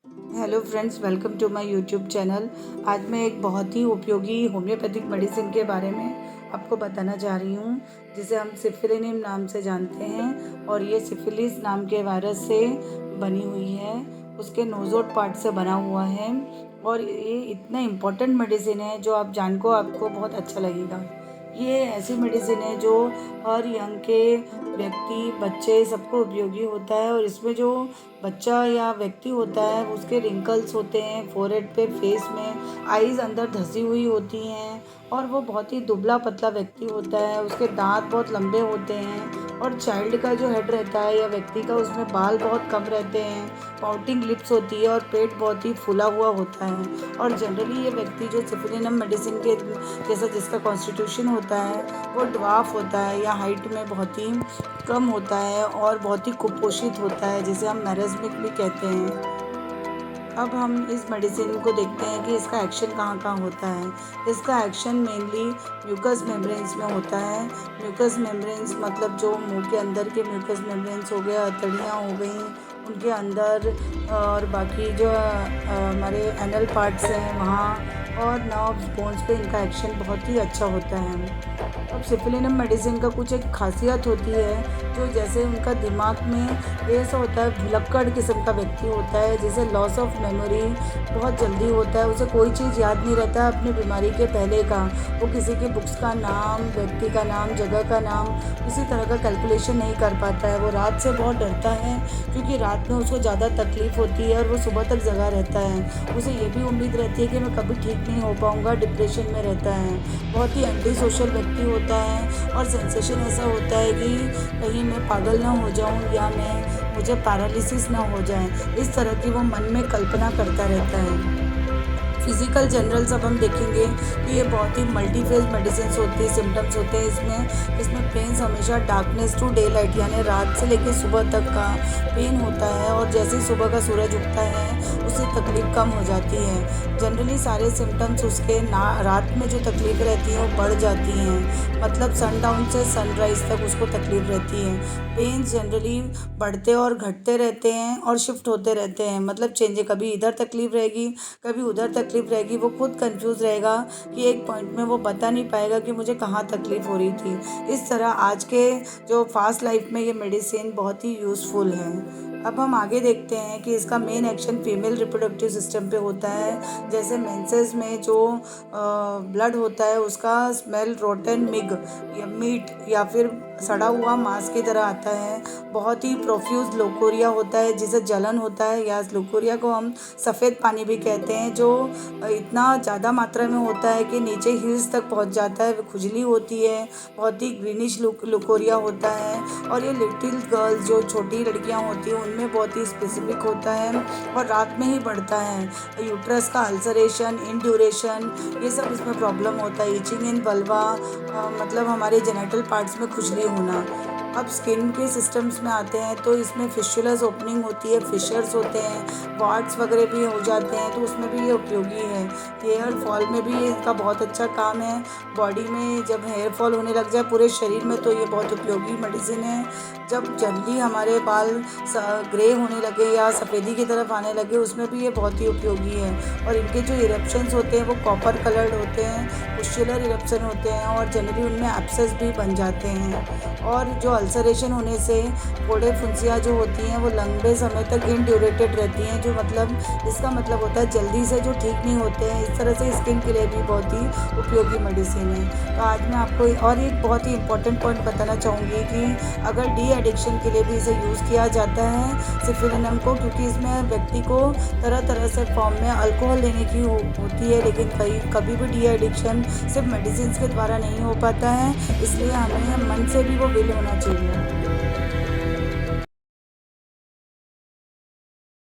Hello friends, welcome to my YouTube channel. आज मैं एक बहुत ही उपयोगी होम्योपैथिक मेडिसिन के बारे में आपको बताना जा रही हूँ, जिसे हम सिफिलिनिम नाम से जानते हैं। और ये सिफिलिस नाम के वायरस से बनी हुई है, उसके नोज़ोड पार्ट से बना हुआ है। और ये इतना इम्पोर्टेंट मेडिसिन है जो आप जान को आपको बहुत अच्छा लगेगा। ये ऐसी मेडिसिन है जो हर यंग के व्यक्ति, बच्चे सबको उपयोगी होता है। और इसमें जो बच्चा या व्यक्ति होता है उसके रिंकल्स होते हैं फोरहेड पे, फेस में, आईज अंदर धसी हुई होती हैं और वो बहुत ही दुबला पतला व्यक्ति होता है। उसके दांत बहुत लंबे होते हैं। और चाइल्ड का जो हेड रहता है या व्यक्ति का, उसमें बाल बहुत कम रहते हैं, पाउटिंग लिप्स होती है और पेट बहुत ही फूला हुआ होता है। और जनरली ये व्यक्ति जो सिफिलिनम मेडिसिन के जैसा जिसका कॉन्स्टिट्यूशन होता है वो ड्वार्फ होता है या हाइट में बहुत ही कम होता है और बहुत ही कुपोषित होता है, जिसे हम मैरस्मिक भी कहते हैं। अब हम इस मेडिसिन को देखते हैं कि इसका एक्शन कहाँ कहाँ होता है। इसका एक्शन मेनली म्यूकस मेम्ब्रेन्स में होता है। म्यूकस मेम्ब्रेन्स मतलब जो मुंह के अंदर के म्यूकस मेम्ब्रेन्स हो गए, अतड़ियाँ हो गई उनके अंदर, और बाकी जो हमारे एनल पार्ट्स हैं वहाँ, और नर्व्स, बोन्स पे इनका एक्शन बहुत ही अच्छा होता है। अब सिफिलिनम मेडिसिन का कुछ एक खासियत होती है, जो जैसे उनका दिमाग में ऐसा होता है, भुलक्कड़ किस्म का व्यक्ति होता है, जिसे लॉस ऑफ मेमोरी बहुत जल्दी होता है। उसे कोई चीज़ याद नहीं रहता अपनी बीमारी के पहले का। वो किसी के बुक्स का नाम, व्यक्ति का नाम, जगह का नाम, किसी तरह का कैलकुलेशन नहीं कर पाता है। वो रात से बहुत डरता है क्योंकि रात में उसको ज़्यादा तकलीफ़ होती है और वो सुबह तक जगा रहता है। उसे ये भी उम्मीद रहती है कि मैं कभी ठीक नहीं हो पाऊँगा, डिप्रेशन में रहता है। बहुत ही एंटी सोशल व्यक्ति होता है और सेंसेशन ऐसा होता है कि कहीं मैं पागल ना हो जाऊं या मुझे पैरालिसिस ना हो जाए, इस तरह की वो मन में कल्पना करता रहता है। फिजिकल जनरल्स अब हम देखेंगे कि ये बहुत ही मल्टीफेज मेडिसिन होती है, सिम्टम्स होते हैं इसमें पेन्स हमेशा डार्कनेस टू डे लाइट, यानी रात से लेकर सुबह तक का पेन होता है। और जैसे ही सुबह का सूरज उगता है उससे तकलीफ़ कम हो जाती है। जनरली सारे सिम्टम्स उसके रात में जो तकलीफ़ रहती है वो बढ़ जाती हैं, मतलब सनडाउन से सनराइज़ तक उसको तकलीफ़ रहती है। पेन्स जनरली बढ़ते और घटते रहते हैं और शिफ्ट होते रहते हैं, मतलब चेंज, कभी इधर तकलीफ़ रहेगी, कभी उधर तकलीफ़ रहेगी। वो खुद कंफ्यूज रहेगा कि एक पॉइंट में वो बता नहीं पाएगा कि मुझे कहाँ तकलीफ़ हो रही थी। इस तरह आज के जो फास्ट लाइफ में ये मेडिसिन बहुत ही यूज़फुल है। अब हम आगे देखते हैं कि इसका main action female reproductive system पे होता है। जैसे मेंसेस में जो ब्लड होता है उसका स्मेल रोटन मिग या मीट या फिर सड़ा हुआ मांस की तरह आता है। बहुत ही प्रोफ्यूज लोकोरिया होता है, जिसे जलन होता है, या लोकोरिया को हम सफ़ेद पानी भी कहते हैं, जो इतना ज़्यादा मात्रा में होता है कि नीचे हील्स तक पहुंच जाता है। खुजली होती है, बहुत ही ग्रीनिश लोकोरिया होता है। और ये लिटिल गर्ल्स, जो छोटी लड़कियां होती हैं, उनमें बहुत ही स्पेसिफिक होता है और रात में ही बढ़ता है। यूट्रस का अल्सरेशन, इंड्यूरेशन, ये सब इसमें प्रॉब्लम होता है। इचिंग इन वल्वा, मतलब हमारे जेनिटल पार्ट्स में खुजली होना। अब स्किन के सिस्टम्स में आते हैं तो इसमें फिशुलस ओपनिंग होती है, फिशर्स होते हैं, वार्ड्स वगैरह भी हो जाते हैं, तो उसमें भी ये उपयोगी है। हेयर फॉल में भी इसका बहुत अच्छा काम है। बॉडी में जब हेयर फॉल होने लग जाए पूरे शरीर में, तो ये बहुत उपयोगी मेडिसिन है। जब जल्दी हमारे बाल ग्रे होने लगे या सफ़ेदी की तरफ आने लगे, उसमें भी ये बहुत ही उपयोगी है। और इनके जो इरप्शंस होते हैं वो कॉपर कलर्ड होते हैं, पुस्टुलर इरप्शन होते हैं और जनरली उनमें एब्सेस भी बन जाते हैं। और जो अल्सरेशन होने से फोड़े फुंसियाँ जो होती हैं वो लंबे समय तक इनड्यूरेटेड रहती हैं, जो मतलब इसका मतलब होता है जल्दी से जो ठीक नहीं होते हैं। इस तरह से स्किन के लिए भी बहुत ही उपयोगी मेडिसिन है। तो आज मैं आपको और एक बहुत ही इंपॉर्टेंट पॉइंट बताना चाहूँगी कि अगर डी एडिक्शन के लिए भी इसे यूज़ किया जाता है सिफिलिनम को, क्योंकि इसमें व्यक्ति को तरह तरह से फॉर्म में अल्कोहल लेने की होती है, लेकिन कभी भी डी एडिक्शन सिर्फ मेडिसिन के द्वारा नहीं हो पाता है। इसलिए हमें मन से भी वो विल होना चाहिए।